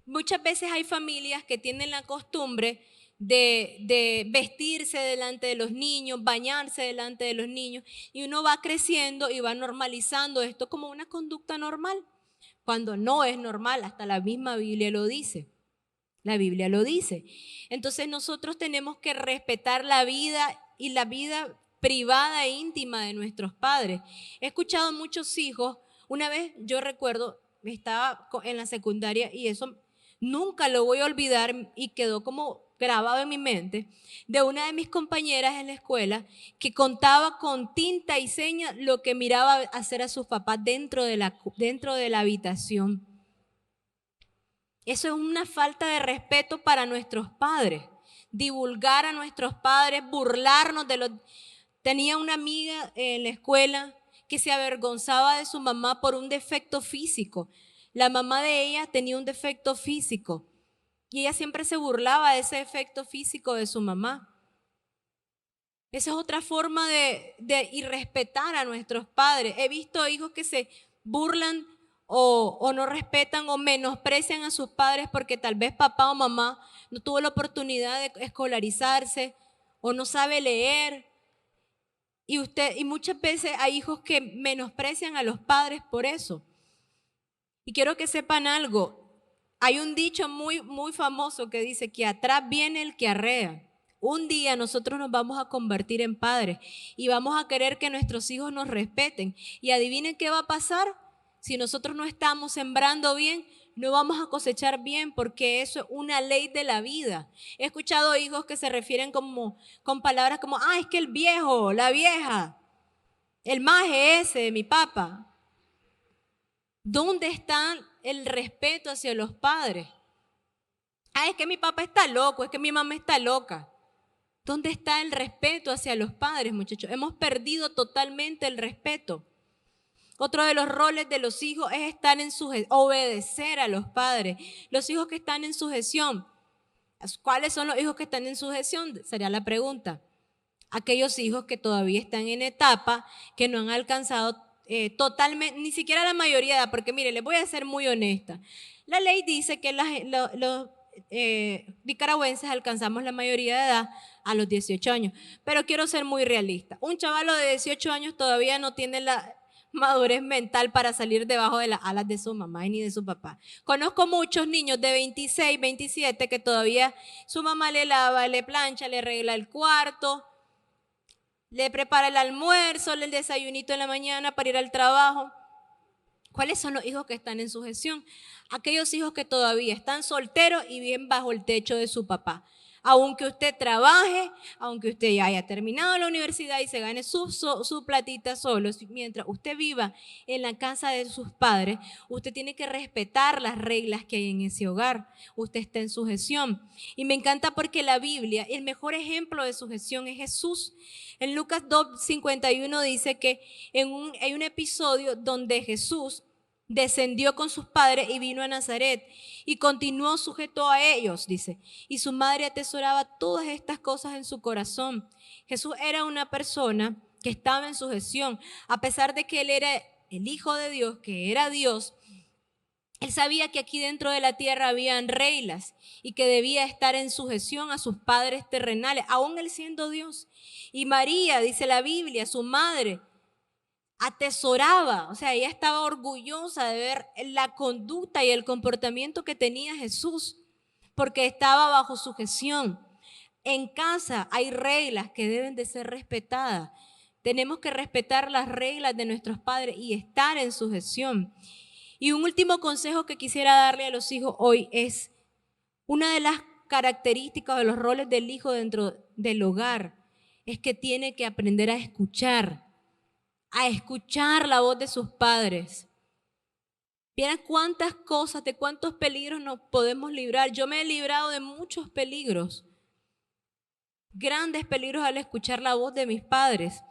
Muchas veces hay familias que tienen la costumbre de vestirse delante de los niños, bañarse delante de los niños, y uno va creciendo y va normalizando esto como una conducta normal, cuando no es normal, hasta la misma Biblia lo dice. La Biblia lo dice. Entonces nosotros tenemos que respetar la vida y la vida privada e íntima de nuestros padres. He escuchado muchos hijos, una vez yo recuerdo, estaba en la secundaria y eso nunca lo voy a olvidar y quedó como grabado en mi mente, de una de mis compañeras en la escuela que contaba con tinta y seña lo que miraba hacer a sus papás dentro de la habitación. Eso es una falta de respeto para nuestros padres. Divulgar a nuestros padres, burlarnos de los... Tenía una amiga en la escuela que se avergonzaba de su mamá por un defecto físico. La mamá de ella tenía un defecto físico y ella siempre se burlaba de ese defecto físico de su mamá. Esa es otra forma de irrespetar a nuestros padres. He visto hijos que se burlan o no respetan o menosprecian a sus padres porque tal vez papá o mamá no tuvo la oportunidad de escolarizarse o no sabe leer. Y muchas veces hay hijos que menosprecian a los padres por eso. Y quiero que sepan algo. Hay un dicho muy, muy famoso que dice que atrás viene el que arrea. Un día nosotros nos vamos a convertir en padres y vamos a querer que nuestros hijos nos respeten. Y adivinen qué va a pasar. Si nosotros no estamos sembrando bien, no vamos a cosechar bien, porque eso es una ley de la vida. He escuchado hijos que se refieren con palabras como, es que el viejo, la vieja, el maje ese de mi papá. ¿Dónde está el respeto hacia los padres? Es que mi papá está loco, es que mi mamá está loca. ¿Dónde está el respeto hacia los padres, muchachos? Hemos perdido totalmente el respeto. Otro de los roles de los hijos es estar en obedecer a los padres. Los hijos que están en sujeción. ¿Cuáles son los hijos que están en sujeción? Sería la pregunta. Aquellos hijos que todavía están en etapa, que no han alcanzado totalmente, ni siquiera la mayoría de edad, porque mire, les voy a ser muy honesta. La ley dice que los nicaragüenses alcanzamos la mayoría de edad a los 18 años, pero quiero ser muy realista. Un chavalo de 18 años todavía no tiene la madurez mental para salir debajo de las alas de su mamá ni de su papá. Conozco muchos niños de 26, 27 que todavía su mamá le lava, le plancha, le arregla el cuarto, le prepara el almuerzo, el desayunito en la mañana para ir al trabajo. ¿Cuáles son los hijos que están en sujeción? Aquellos hijos que todavía están solteros y viven bajo el techo de su papá. Aunque usted trabaje, aunque usted ya haya terminado la universidad y se gane su platita solo, mientras usted viva en la casa de sus padres, usted tiene que respetar las reglas que hay en ese hogar. Usted está en sujeción. Y me encanta porque la Biblia, el mejor ejemplo de sujeción es Jesús. En Lucas 2:51 dice que hay un episodio donde Jesús descendió con sus padres y vino a Nazaret y continuó sujeto a ellos, dice. Y su madre atesoraba todas estas cosas en su corazón. Jesús era una persona que estaba en sujeción, a pesar de que él era el Hijo de Dios, que era Dios. Él sabía que aquí dentro de la tierra habían reglas y que debía estar en sujeción a sus padres terrenales, aún él siendo Dios. Y María, dice la Biblia, su madre, atesoraba, o sea, ella estaba orgullosa de ver la conducta y el comportamiento que tenía Jesús, porque estaba bajo sujeción. En casa hay reglas que deben de ser respetadas. Tenemos que respetar las reglas de nuestros padres y estar en sujeción. Y un último consejo que quisiera darle a los hijos hoy es una de las características de los roles del hijo dentro del hogar, es que tiene que aprender a escuchar la voz de sus padres. Vieran cuántas cosas, de cuántos peligros nos podemos librar. Yo me he librado de muchos peligros, grandes peligros al escuchar la voz de mis padres.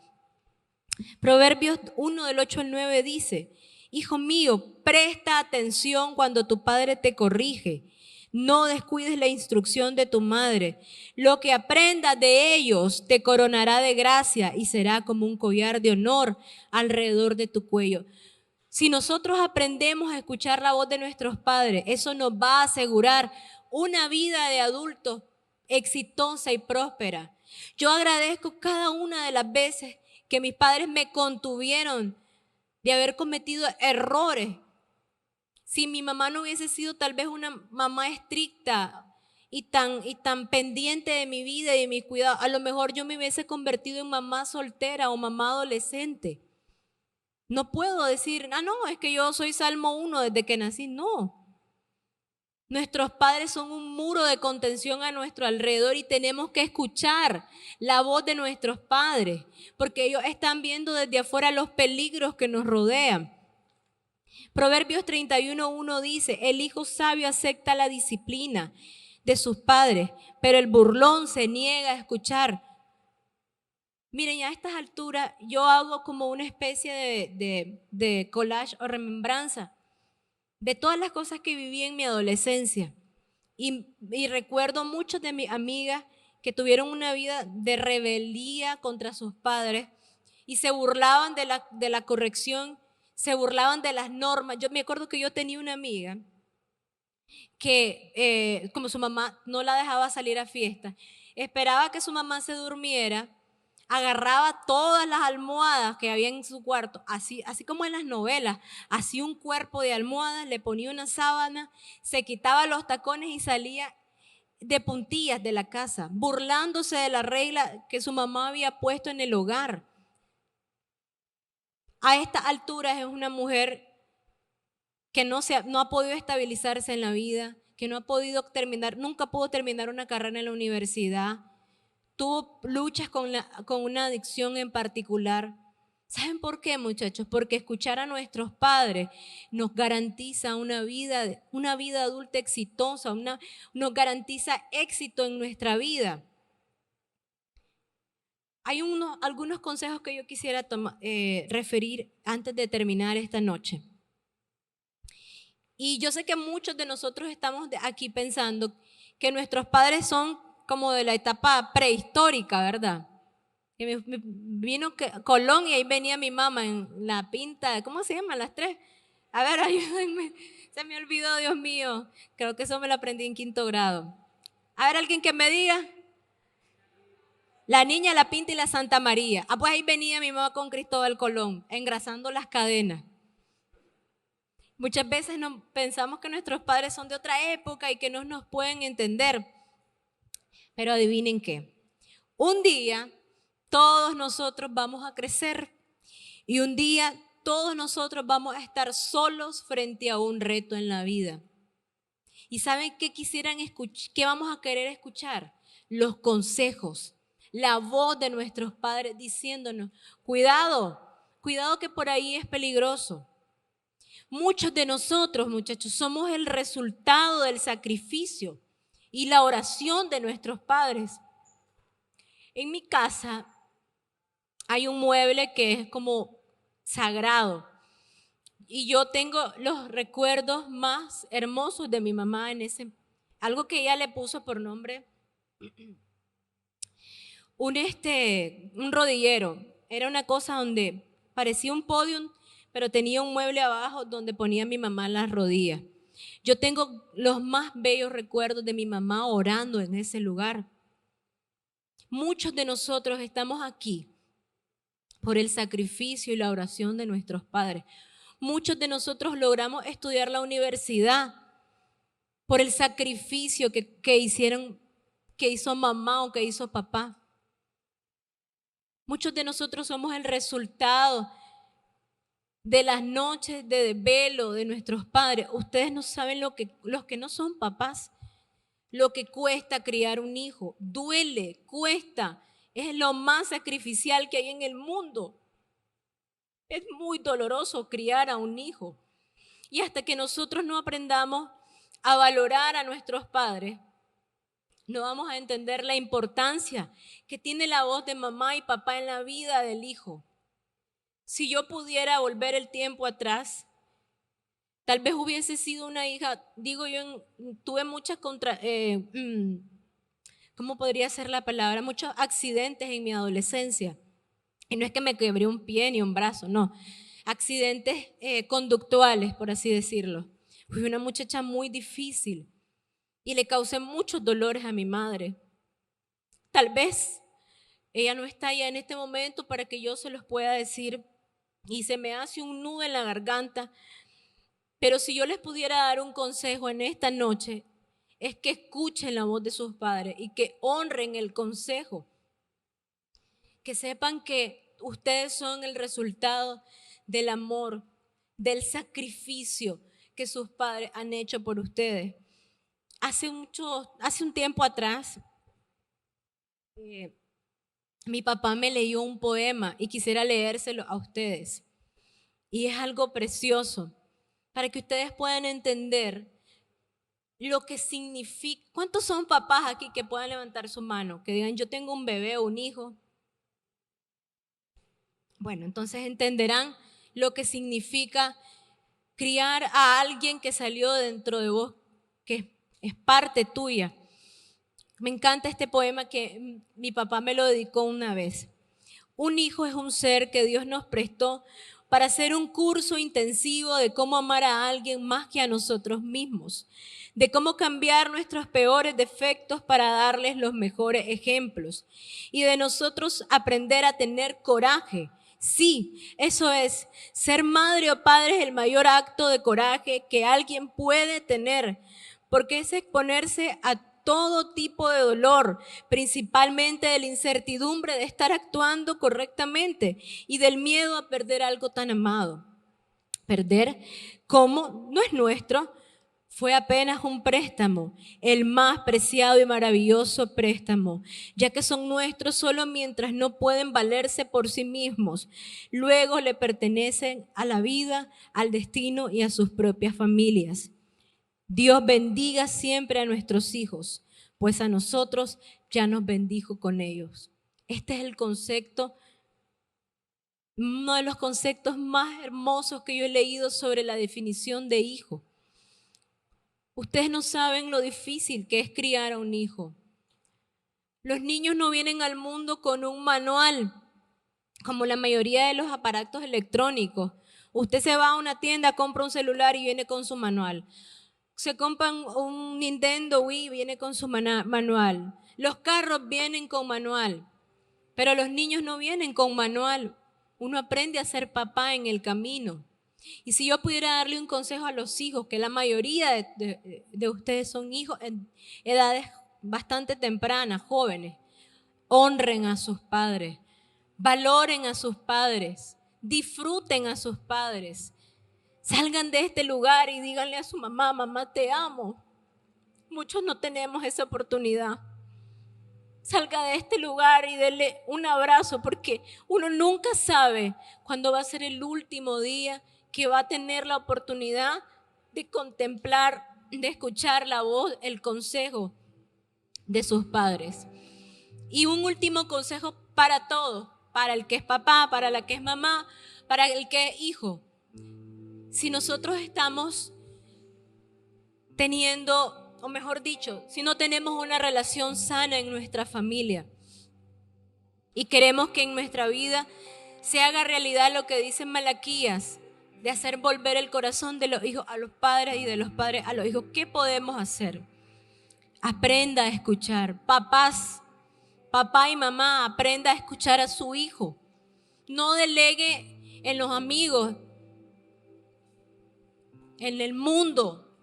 Proverbios 1 del 8 al 9 dice: Hijo mío, presta atención cuando tu padre te corrige. No descuides la instrucción de tu madre. Lo que aprendas de ellos te coronará de gracia y será como un collar de honor alrededor de tu cuello. Si nosotros aprendemos a escuchar la voz de nuestros padres, eso nos va a asegurar una vida de adultos exitosa y próspera. Yo agradezco cada una de las veces que mis padres me contuvieron de haber cometido errores. Si mi mamá no hubiese sido tal vez una mamá estricta y tan pendiente de mi vida y de mis cuidados, a lo mejor yo me hubiese convertido en mamá soltera o mamá adolescente. No puedo decir, no, es que yo soy Salmo 1 desde que nací. No. Nuestros padres son un muro de contención a nuestro alrededor y tenemos que escuchar la voz de nuestros padres, porque ellos están viendo desde afuera los peligros que nos rodean. Proverbios 31:1 dice: el hijo sabio acepta la disciplina de sus padres, pero el burlón se niega a escuchar. Miren, a estas alturas yo hago como una especie de collage o remembranza de todas las cosas que viví en mi adolescencia. Y recuerdo muchas de mis amigas que tuvieron una vida de rebeldía contra sus padres y se burlaban de la corrección, se burlaban de las normas. Yo me acuerdo que yo tenía una amiga que como su mamá no la dejaba salir a fiesta, esperaba que su mamá se durmiera, agarraba todas las almohadas que había en su cuarto, así como en las novelas, hacía un cuerpo de almohadas, le ponía una sábana, se quitaba los tacones y salía de puntillas de la casa, burlándose de la regla que su mamá había puesto en el hogar. A estas alturas es una mujer que no ha podido estabilizarse en la vida, que no ha podido nunca pudo terminar una carrera en la universidad, tuvo luchas con una adicción en particular. ¿Saben por qué, muchachos? Porque escuchar a nuestros padres nos garantiza una vida adulta exitosa, nos garantiza éxito en nuestra vida. Hay algunos consejos que yo quisiera referir antes de terminar esta noche. Y yo sé que muchos de nosotros estamos aquí pensando que nuestros padres son como de la etapa prehistórica, ¿verdad? Que vino Colón y ahí venía mi mamá en la pinta, ¿cómo se llaman las tres? A ver, ayúdenme, se me olvidó, Dios mío. Creo que eso me lo aprendí en 5º grado. A ver, alguien que me diga. La Niña, la Pinta y la Santa María. Ah, pues ahí venía mi mamá con Cristóbal Colón, engrasando las cadenas. Muchas veces pensamos que nuestros padres son de otra época y que no nos pueden entender. Pero adivinen qué. Un día todos nosotros vamos a crecer y un día todos nosotros vamos a estar solos frente a un reto en la vida. ¿Y saben qué quisieran escuchar? ¿Qué vamos a querer escuchar? Los consejos, la voz de nuestros padres diciéndonos, cuidado, cuidado que por ahí es peligroso. Muchos de nosotros, muchachos, somos el resultado del sacrificio y la oración de nuestros padres. En mi casa hay un mueble que es como sagrado y yo tengo los recuerdos más hermosos de mi mamá en algo que ella le puso por nombre un rodillero. Era una cosa donde parecía un podium, pero tenía un mueble abajo donde ponía mi mamá las rodillas. Yo tengo los más bellos recuerdos de mi mamá orando en ese lugar. Muchos de nosotros estamos aquí por el sacrificio y la oración de nuestros padres. Muchos de nosotros logramos estudiar la universidad por el sacrificio que hizo mamá o que hizo papá. Muchos de nosotros somos el resultado de las noches de desvelo de nuestros padres. Ustedes no saben los que no son papás, lo que cuesta criar un hijo. Duele, cuesta, es lo más sacrificial que hay en el mundo. Es muy doloroso criar a un hijo. Y hasta que nosotros no aprendamos a valorar a nuestros padres, no vamos a entender la importancia que tiene la voz de mamá y papá en la vida del hijo. Si yo pudiera volver el tiempo atrás, tal vez hubiese sido una hija, digo yo, tuve muchas ¿cómo podría ser la palabra? Muchos accidentes en mi adolescencia. Y no es que me quebré un pie ni un brazo, no. Accidentes conductuales, por así decirlo. Fui una muchacha muy difícil y le causé muchos dolores a mi madre. Tal vez ella no está ya en este momento para que yo se los pueda decir y se me hace un nudo en la garganta, pero si yo les pudiera dar un consejo en esta noche, es que escuchen la voz de sus padres y que honren el consejo, que sepan que ustedes son el resultado del amor, del sacrificio que sus padres han hecho por ustedes. Hace un tiempo atrás, mi papá me leyó un poema y quisiera leérselo a ustedes. Y es algo precioso para que ustedes puedan entender lo que significa. ¿Cuántos son papás aquí que puedan levantar su mano? Que digan, yo tengo un bebé o un hijo. Bueno, entonces entenderán lo que significa criar a alguien que salió dentro de vos, que es parte tuya. Me encanta este poema que mi papá me lo dedicó una vez. Un hijo es un ser que Dios nos prestó para hacer un curso intensivo de cómo amar a alguien más que a nosotros mismos, de cómo cambiar nuestros peores defectos para darles los mejores ejemplos y de nosotros aprender a tener coraje. Sí, eso es, ser madre o padre es el mayor acto de coraje que alguien puede tener, porque es exponerse a todo tipo de dolor, principalmente de la incertidumbre de estar actuando correctamente y del miedo a perder algo tan amado. Perder, como no es nuestro, fue apenas un préstamo, el más preciado y maravilloso préstamo, ya que son nuestros solo mientras no pueden valerse por sí mismos. Luego le pertenecen a la vida, al destino y a sus propias familias. Dios bendiga siempre a nuestros hijos, pues a nosotros ya nos bendijo con ellos. Este es el concepto, uno de los conceptos más hermosos que yo he leído sobre la definición de hijo. Ustedes no saben lo difícil que es criar a un hijo. Los niños no vienen al mundo con un manual, como la mayoría de los aparatos electrónicos. Usted se va a una tienda, compra un celular y viene con su manual. Se compra un Nintendo Wii, viene con su manual. Los carros vienen con manual, pero los niños no vienen con manual. Uno aprende a ser papá en el camino. Y si yo pudiera darle un consejo a los hijos, que la mayoría de ustedes son hijos en edades bastante tempranas, jóvenes, honren a sus padres, valoren a sus padres, disfruten a sus padres. Salgan de este lugar y díganle a su mamá, mamá, te amo. Muchos no tenemos esa oportunidad. Salga de este lugar y dele un abrazo, porque uno nunca sabe cuándo va a ser el último día que va a tener la oportunidad de contemplar, de escuchar la voz, el consejo de sus padres. Y un último consejo para todos, para el que es papá, para la que es mamá, para el que es hijo. Si nosotros estamos teniendo, o mejor dicho, si no tenemos una relación sana en nuestra familia y queremos que en nuestra vida se haga realidad lo que dice Malaquías, de hacer volver el corazón de los hijos a los padres y de los padres a los hijos, ¿qué podemos hacer? Aprenda a escuchar. Papás, papá y mamá, aprenda a escuchar a su hijo. No delegue en los amigos, en el mundo,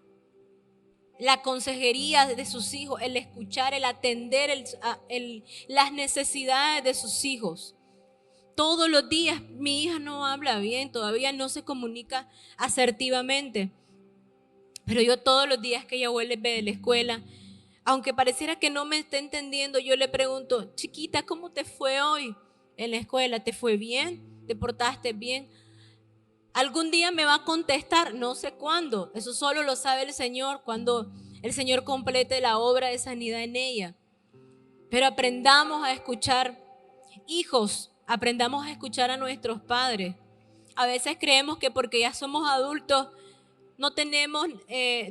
la consejería de sus hijos, el escuchar, el atender las necesidades de sus hijos. Todos los días, mi hija no habla bien, todavía no se comunica asertivamente, pero yo todos los días que ella vuelve de la escuela, aunque pareciera que no me esté entendiendo, yo le pregunto, chiquita, ¿cómo te fue hoy en la escuela? ¿Te fue bien? ¿Te portaste bien? Algún día me va a contestar, no sé cuándo, eso solo lo sabe el Señor, cuando el Señor complete la obra de sanidad en ella. Pero aprendamos a escuchar, hijos, aprendamos a escuchar a nuestros padres. A veces creemos que porque ya somos adultos, no tenemos,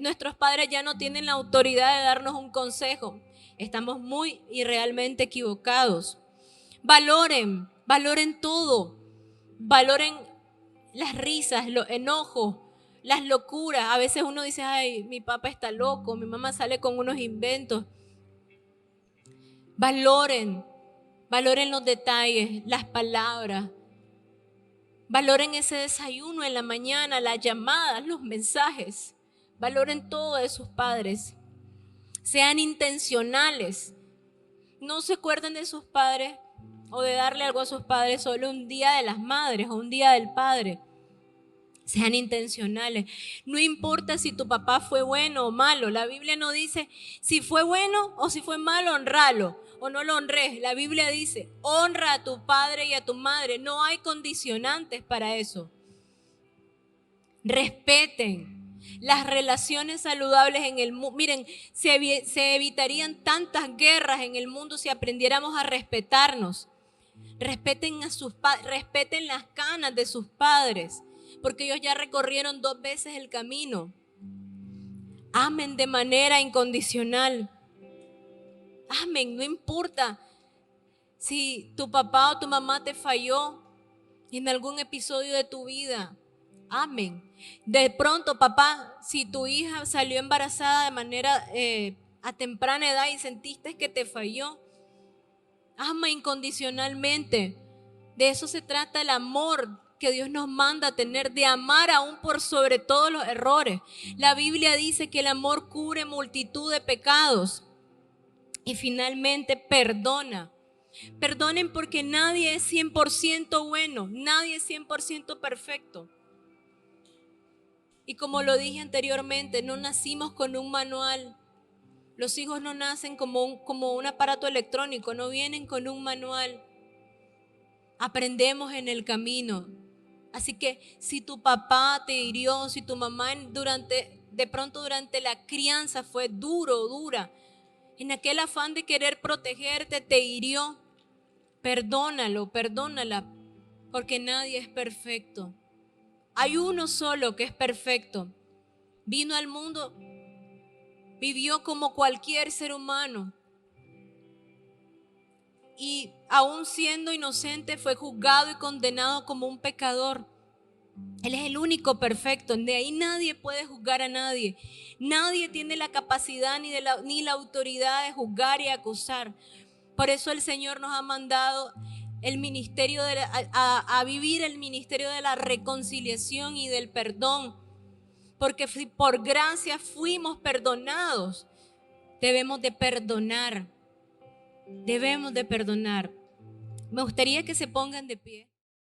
nuestros padres ya no tienen la autoridad de darnos un consejo. Estamos muy y realmente equivocados. Valoren todo, valoren las risas, los enojos, las locuras. A veces uno dice, ay, mi papá está loco, mi mamá sale con unos inventos. Valoren los detalles, las palabras. Valoren ese desayuno en la mañana, las llamadas, los mensajes. Valoren todo de sus padres. Sean intencionales. No se acuerden de sus padres o de darle algo a sus padres solo un día de las madres o un día del padre. Sean intencionales. No importa si tu papá fue bueno o malo. La Biblia no dice si fue bueno o si fue malo, honralo o no lo honres. La Biblia dice, honra a tu padre y a tu madre. No hay condicionantes para eso. Respeten las relaciones saludables en el mundo. Miren, se evitarían tantas guerras en el mundo si aprendiéramos a respetarnos. Respeten a sus padres, respeten las canas de sus padres, porque ellos ya recorrieron 2 veces el camino. Amen de manera incondicional. Amen, no importa si tu papá o tu mamá te falló en algún episodio de tu vida. Amen. De pronto, papá, si tu hija salió embarazada de manera a temprana edad y sentiste que te falló, ama incondicionalmente. De eso se trata el amor que Dios nos manda a tener, de amar aún por sobre todos los errores. La Biblia dice que el amor cubre multitud de pecados. Y finalmente perdona. Perdonen porque nadie es 100% bueno, nadie es 100% perfecto. Y como lo dije anteriormente, no nacimos con un manual. Los hijos no nacen como un aparato electrónico, no vienen con un manual. Aprendemos en el camino. Así que si tu papá te hirió, si tu mamá de pronto durante la crianza fue dura, en aquel afán de querer protegerte te hirió, Perdónalo, perdónala, porque nadie es perfecto. Hay uno solo que es perfecto. Vino al mundo, vivió como cualquier ser humano y aún siendo inocente fue juzgado y condenado como un pecador. Él es el único perfecto, de ahí nadie puede juzgar a nadie. Nadie tiene la capacidad ni la autoridad de juzgar y acusar. Por eso el Señor nos ha mandado el ministerio a vivir el ministerio de la reconciliación y del perdón. Porque si por gracia fuimos perdonados, debemos de perdonar. Debemos de perdonar. Me gustaría que se pongan de pie.